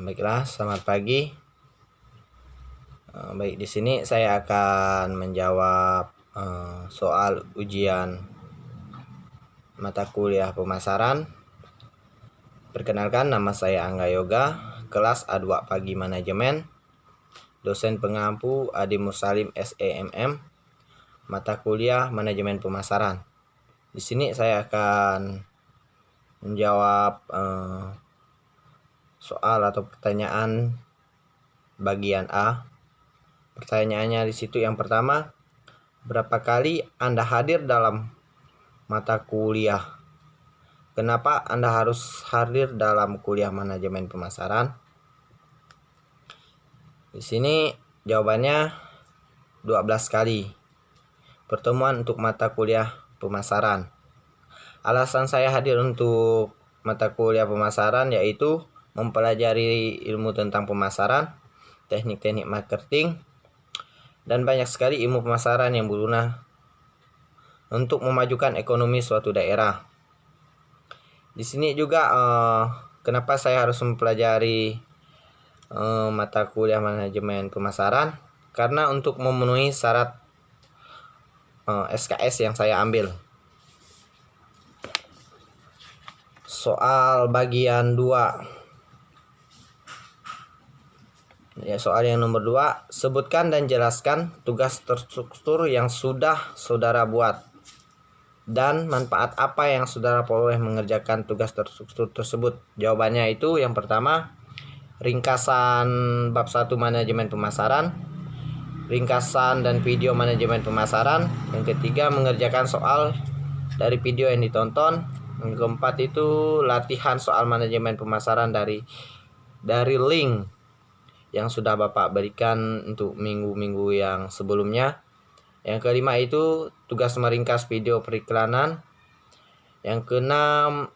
Baiklah, selamat pagi. Baik, di sini saya akan menjawab soal ujian mata kuliah pemasaran. Perkenalkan, nama saya Angga Yoga, kelas A2 Pagi Manajemen, dosen pengampu Adi Musalim SEMM, mata kuliah Manajemen Pemasaran. Di sini saya akan menjawab soal atau pertanyaan bagian A. Pertanyaannya di situ yang pertama, berapa kali Anda hadir dalam mata kuliah? Kenapa Anda harus hadir dalam kuliah manajemen pemasaran? Di sini jawabannya 12 kali pertemuan untuk mata kuliah pemasaran. Alasan saya hadir untuk mata kuliah pemasaran yaitu mempelajari ilmu tentang pemasaran, teknik-teknik marketing, dan banyak sekali ilmu pemasaran yang berguna untuk memajukan ekonomi suatu daerah. Di sini juga kenapa saya harus mempelajari mata kuliah manajemen pemasaran? Karena untuk memenuhi syarat SKS yang saya ambil. Soal bagian 2. Ya, soal yang nomor 2, sebutkan dan jelaskan tugas terstruktur yang sudah saudara buat dan manfaat apa yang saudara peroleh mengerjakan tugas terstruktur tersebut. Jawabannya itu yang pertama, ringkasan bab 1 manajemen pemasaran, ringkasan dan video manajemen pemasaran. Yang ketiga, mengerjakan soal dari video yang ditonton. Yang keempat itu latihan soal manajemen pemasaran dari link yang sudah Bapak berikan untuk minggu-minggu yang sebelumnya. Yang kelima itu tugas meringkas video periklanan. Yang keenam,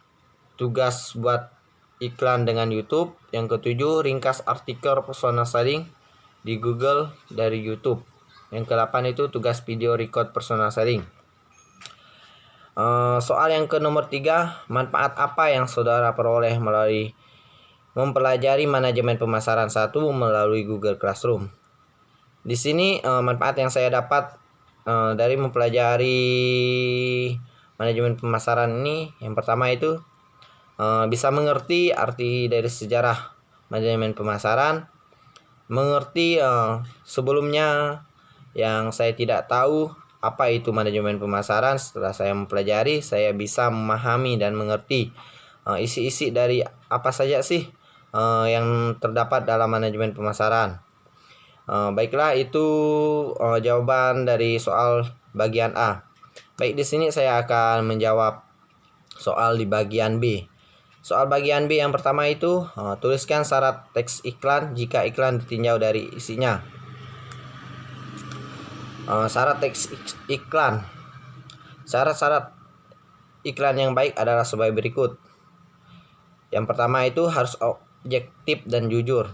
tugas buat iklan dengan YouTube. Yang ketujuh, ringkas artikel personal selling di Google dari YouTube. Yang kedelapan itu tugas video record personal selling. Soal yang ke nomor 3, manfaat apa yang saudara peroleh melalui mempelajari manajemen pemasaran 1 melalui Google Classroom. Di sini manfaat yang saya dapat dari mempelajari manajemen pemasaran ini, yang pertama itu bisa mengerti arti dari sejarah manajemen pemasaran, mengerti sebelumnya yang saya tidak tahu apa itu manajemen pemasaran. Setelah saya mempelajari, saya bisa memahami dan mengerti isi-isi dari apa saja sih yang terdapat dalam manajemen pemasaran. Baiklah, itu jawaban dari soal bagian A. Baik, di sini saya akan menjawab soal di bagian B. Soal bagian B yang pertama itu tuliskan syarat teks iklan jika iklan ditinjau dari isinya. Syarat teks iklan. Syarat-syarat iklan yang baik adalah sebagai berikut. Yang pertama itu harus objektif dan jujur.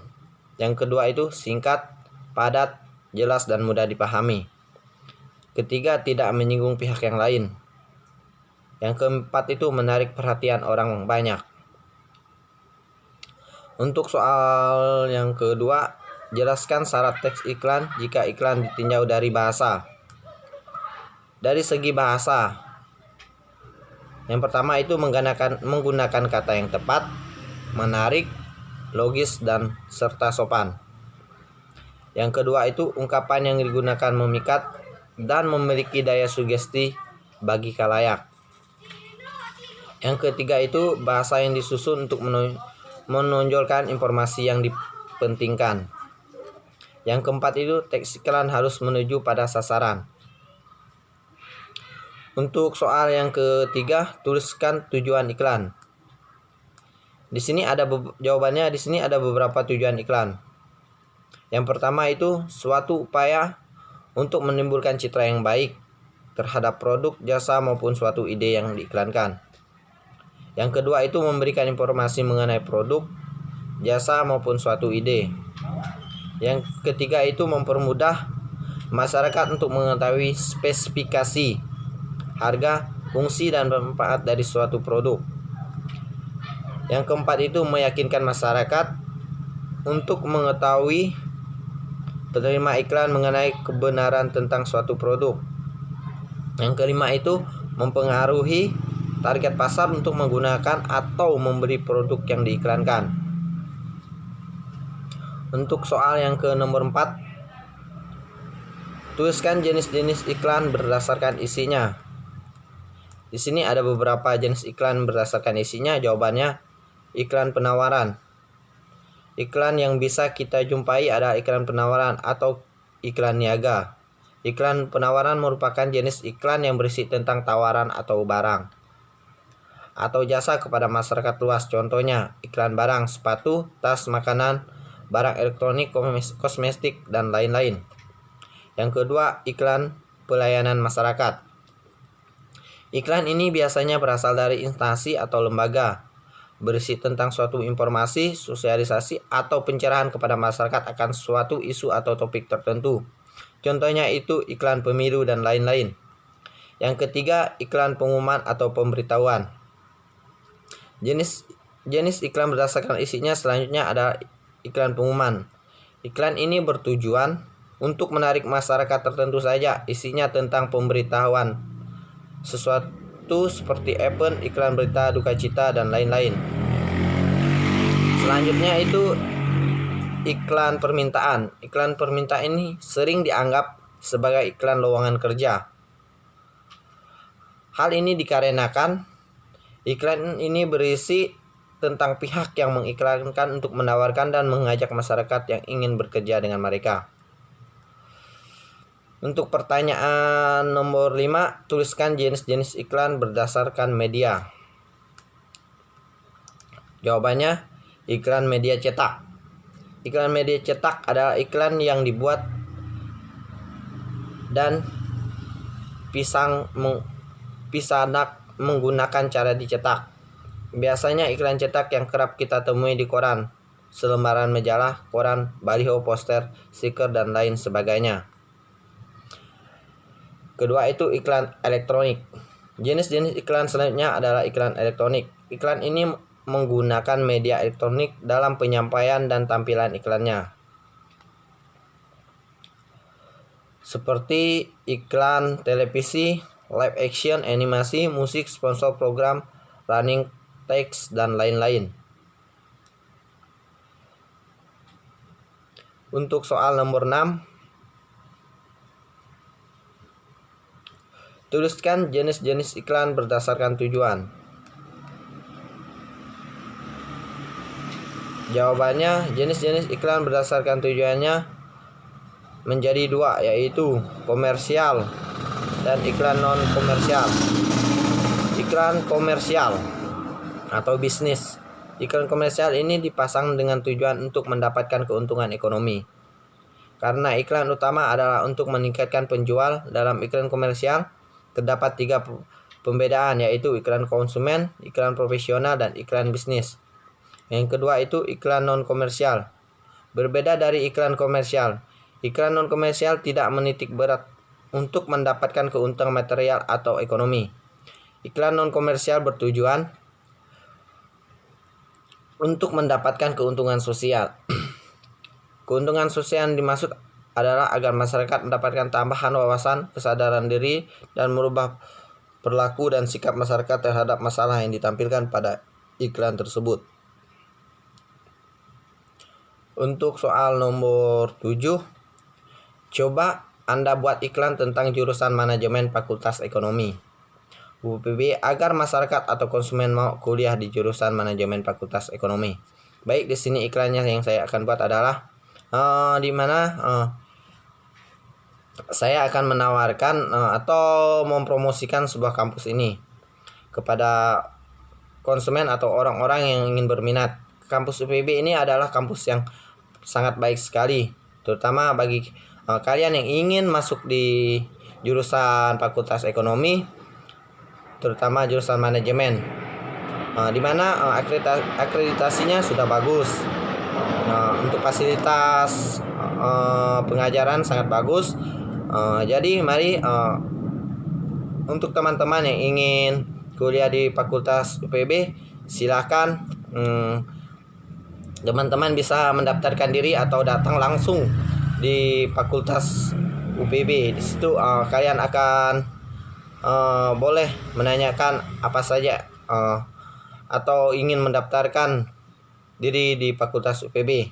Yang kedua itu singkat, padat, jelas, dan mudah dipahami. Ketiga, tidak menyinggung pihak yang lain. Yang keempat itu menarik perhatian orang banyak. Untuk soal yang kedua, jelaskan syarat teks iklan jika iklan ditinjau dari bahasa. Dari segi bahasa, yang pertama itu menggunakan kata yang tepat, menarik, logis, dan serta sopan. Yang kedua itu ungkapan yang digunakan memikat dan memiliki daya sugesti bagi khalayak. Yang ketiga itu bahasa yang disusun untuk menonjolkan informasi yang dipentingkan. Yang keempat itu teks iklan harus menuju pada sasaran. Untuk soal yang ketiga, tuliskan tujuan iklan. Di sini ada jawabannya. Di sini ada beberapa tujuan iklan. Yang pertama itu suatu upaya untuk menimbulkan citra yang baik terhadap produk, jasa maupun suatu ide yang diiklankan. Yang kedua itu memberikan informasi mengenai produk, jasa maupun suatu ide. Yang ketiga itu mempermudah masyarakat untuk mengetahui spesifikasi, harga, fungsi, dan manfaat dari suatu produk. Yang keempat itu meyakinkan masyarakat untuk mengetahui penerima iklan mengenai kebenaran tentang suatu produk. Yang kelima itu mempengaruhi target pasar untuk menggunakan atau memberi produk yang diiklankan. Untuk soal yang ke nomor 4, tuliskan jenis-jenis iklan berdasarkan isinya. Di sini ada beberapa jenis iklan berdasarkan isinya. Jawabannya iklan penawaran. Iklan yang bisa kita jumpai adalah iklan penawaran atau iklan niaga. Iklan penawaran merupakan jenis iklan yang berisi tentang tawaran atau barang atau jasa kepada masyarakat luas. Contohnya iklan barang, sepatu, tas, makanan, barang elektronik, kosmetik, dan lain-lain. Yang kedua, iklan pelayanan masyarakat. Iklan ini biasanya berasal dari instansi atau lembaga, berisi tentang suatu informasi, sosialisasi, atau pencerahan kepada masyarakat akan suatu isu atau topik tertentu. Contohnya itu iklan pemilu dan lain-lain. Yang ketiga, iklan pengumuman atau pemberitahuan. Jenis iklan berdasarkan isinya selanjutnya adalah iklan pengumuman. Iklan ini bertujuan untuk menarik masyarakat tertentu saja. Isinya tentang pemberitahuan sesuatu seperti event, iklan berita duka cita, dan lain-lain. Selanjutnya itu iklan permintaan. Iklan permintaan ini sering dianggap sebagai iklan lowongan kerja. Hal ini dikarenakan iklan ini berisi tentang pihak yang mengiklankan untuk menawarkan dan mengajak masyarakat yang ingin bekerja dengan mereka. Untuk pertanyaan nomor 5, tuliskan jenis-jenis iklan berdasarkan media. Jawabannya iklan media cetak. Iklan media cetak adalah iklan yang dibuat dan pisanak menggunakan cara dicetak. Biasanya iklan cetak yang kerap kita temui di koran, selembaran majalah, koran, baliho, poster, stiker, dan lain sebagainya. Kedua itu iklan elektronik. Jenis-jenis iklan selanjutnya adalah iklan elektronik. Iklan ini menggunakan media elektronik dalam penyampaian dan tampilan iklannya, seperti iklan televisi, live action, animasi, musik, sponsor program, running text, dan lain-lain. Untuk soal nomor 6, tuliskan jenis-jenis iklan berdasarkan tujuan. Jawabannya jenis-jenis iklan berdasarkan tujuannya menjadi 2, yaitu komersial dan iklan non-komersial. Iklan komersial atau bisnis. Iklan komersial ini dipasang dengan tujuan untuk mendapatkan keuntungan ekonomi. Karena iklan utama adalah untuk meningkatkan penjual, dalam iklan komersial terdapat 3 pembedaan, yaitu iklan konsumen, iklan profesional, dan iklan bisnis. Yang kedua itu iklan non-komersial. Berbeda dari iklan komersial, iklan non-komersial tidak menitik berat untuk mendapatkan keuntungan material atau ekonomi. Iklan non-komersial bertujuan untuk mendapatkan keuntungan sosial. Keuntungan sosial yang dimaksud adalah agar masyarakat mendapatkan tambahan wawasan, kesadaran diri, dan merubah perilaku dan sikap masyarakat terhadap masalah yang ditampilkan pada iklan tersebut. Untuk soal nomor 7, coba Anda buat iklan tentang jurusan manajemen Fakultas Ekonomi UPB agar masyarakat atau konsumen mau kuliah di jurusan manajemen Fakultas Ekonomi. Baik, di sini iklannya yang saya akan buat adalah di mana saya akan menawarkan atau mempromosikan sebuah kampus ini kepada konsumen atau orang-orang yang ingin berminat. Kampus UPB ini adalah kampus yang sangat baik sekali, terutama bagi kalian yang ingin masuk di jurusan Fakultas Ekonomi, terutama jurusan manajemen, di mana akreditasinya sudah bagus. Untuk fasilitas pengajaran sangat bagus. Jadi mari untuk teman-teman yang ingin kuliah di Fakultas UPB, silakan teman-teman bisa mendaftarkan diri atau datang langsung di Fakultas UPB. Di situ kalian akan boleh menanyakan apa saja atau ingin mendaftarkan diri di Fakultas UPB.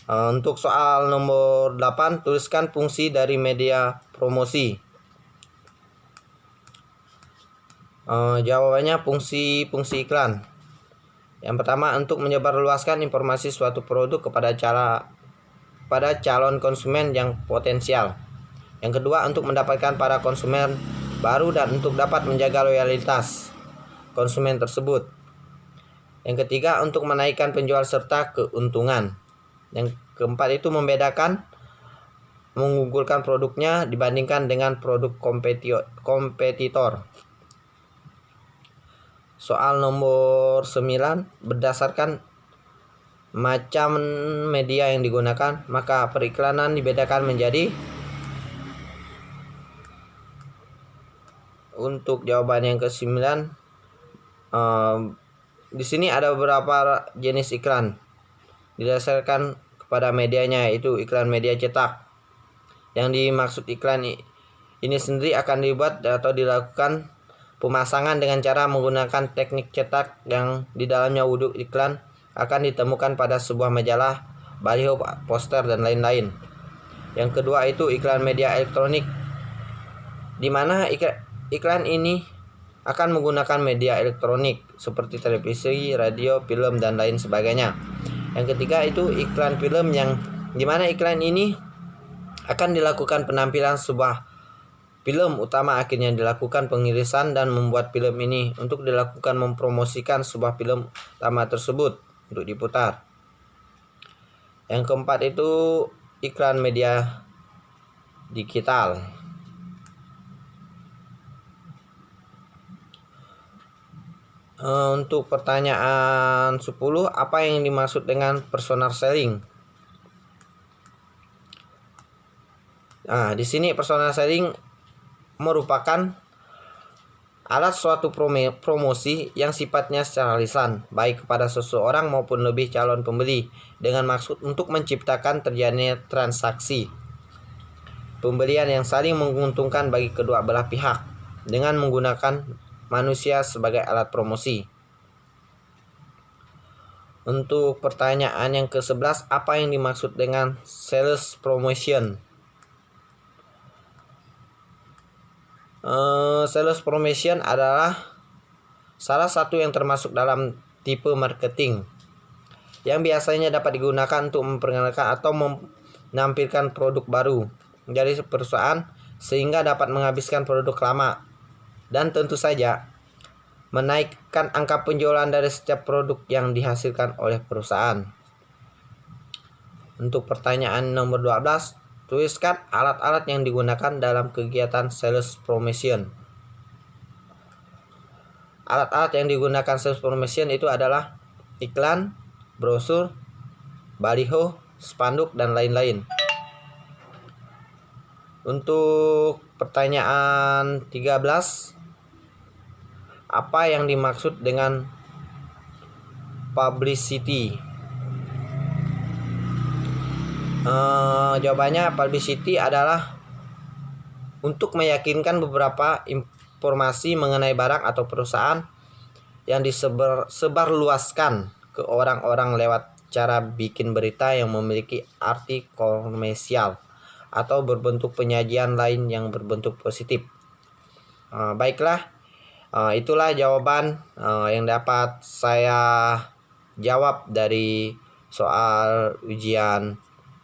Untuk soal nomor 8, tuliskan fungsi dari media promosi. Jawabannya fungsi iklan. Yang pertama, untuk menyebarluaskan informasi suatu produk kepada calon konsumen yang potensial. Yang kedua, untuk mendapatkan para konsumen baru dan untuk dapat menjaga loyalitas konsumen tersebut. Yang ketiga, untuk menaikkan penjual serta keuntungan. Yang keempat itu mengunggulkan produknya dibandingkan dengan produk kompetitor. Soal nomor 9, berdasarkan macam media yang digunakan, maka periklanan dibedakan menjadi. Untuk jawaban yang ke-9, di sini ada beberapa jenis iklan didasarkan kepada medianya, yaitu iklan media cetak. Yang dimaksud iklan ini sendiri akan dibuat atau dilakukan pemasangan dengan cara menggunakan teknik cetak yang di dalamnya wujud iklan akan ditemukan pada sebuah majalah, baliho, poster, dan lain-lain. Yang kedua itu iklan media elektronik, di mana iklan ini akan menggunakan media elektronik seperti televisi, radio, film, dan lain sebagainya. Yang ketiga itu iklan film, yang di mana iklan ini akan dilakukan penampilan sebuah film utama, akhirnya dilakukan pengirisan dan membuat film ini untuk dilakukan mempromosikan sebuah film utama tersebut untuk diputar. Yang keempat itu iklan media digital. Untuk pertanyaan 10, apa yang dimaksud dengan personal selling? Di sini personal selling merupakan alat suatu promosi yang sifatnya secara lisan, baik kepada seseorang maupun lebih calon pembeli, dengan maksud untuk menciptakan terjadinya transaksi pembelian yang saling menguntungkan bagi kedua belah pihak dengan menggunakan manusia sebagai alat promosi. Untuk pertanyaan yang ke-11, apa yang dimaksud dengan sales promotion? Sales promotion adalah salah satu yang termasuk dalam tipe marketing yang biasanya dapat digunakan untuk memperkenalkan atau menampilkan produk baru dari perusahaan sehingga dapat menghabiskan produk lama, dan tentu saja menaikkan angka penjualan dari setiap produk yang dihasilkan oleh perusahaan. Untuk pertanyaan nomor 12, tuliskan alat-alat yang digunakan dalam kegiatan sales promotion. Alat-alat yang digunakan sales promotion itu adalah iklan, brosur, baliho, spanduk, dan lain-lain. Untuk pertanyaan 13, apa yang dimaksud dengan publicity? Jawabannya, publicity adalah untuk meyakinkan beberapa informasi mengenai barang atau perusahaan yang disebarluaskan ke orang-orang lewat cara bikin berita yang memiliki arti komersial atau berbentuk penyajian lain yang berbentuk positif. Baiklah, itulah jawaban yang dapat saya jawab dari soal ujian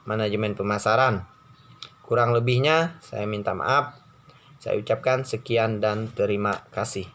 manajemen pemasaran. Kurang lebihnya saya minta maaf. Saya ucapkan sekian dan terima kasih.